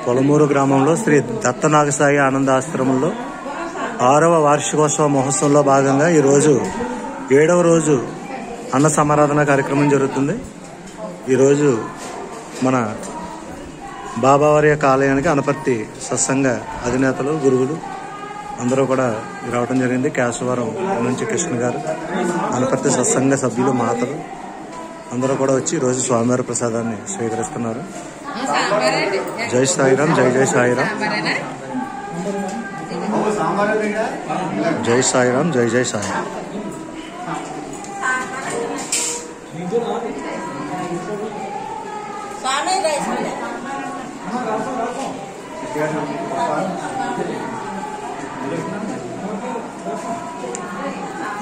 పొలమూరు గ్రామంలో శ్రీ దత్తనాగసాయి ఆనందాశ్రమంలో 6వ వార్షికోత్సవ మహోత్సవంలో భాగంగా ఈరోజు 7వ రోజు అన్న సమారాధన కార్యక్రమం జరుగుతుంది. ఈరోజు మన బాబావారి యొక్క ఆలయానికి అనపర్తి సత్సంగ అధినేతలు, గురువులు అందరూ కూడా రావడం జరిగింది. కేశవరం నుంచి కృష్ణ గారు, అనపర్తి సత్సంగ సభ్యులు, మాతలు అందరూ కూడా వచ్చి ఈరోజు స్వామివారి ప్రసాదాన్ని స్వీకరిస్తున్నారు. జై సాయిరాం, జై జై సాయిరాం, జై సాయిరాం, జై జై సాయిరాం.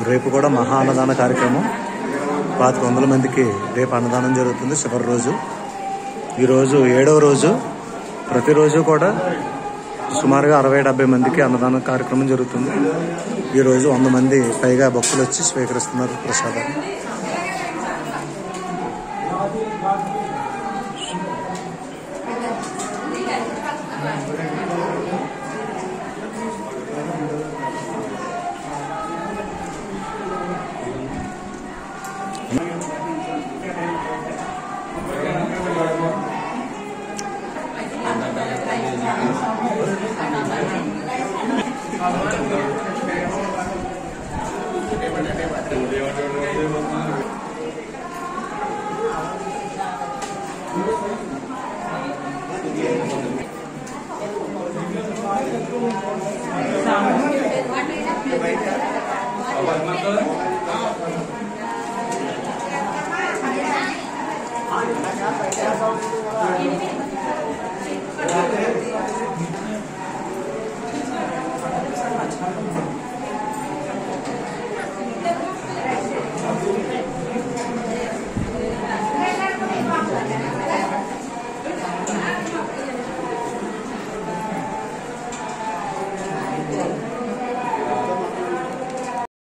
రేపు కూడా మహా అన్నదాన కార్యక్రమం 2500 మందికి రేపు అన్నదానం జరుగుతుంది. చివరి రోజు ఈరోజు 7వ రోజు. ప్రతిరోజు కూడా సుమారుగా 60-70 మందికి అన్నదాన కార్యక్రమం జరుగుతుంది. ఈరోజు 100 మంది పైగా భక్తులు వచ్చి స్వీకరిస్తున్నారు ప్రసాదాన్ని.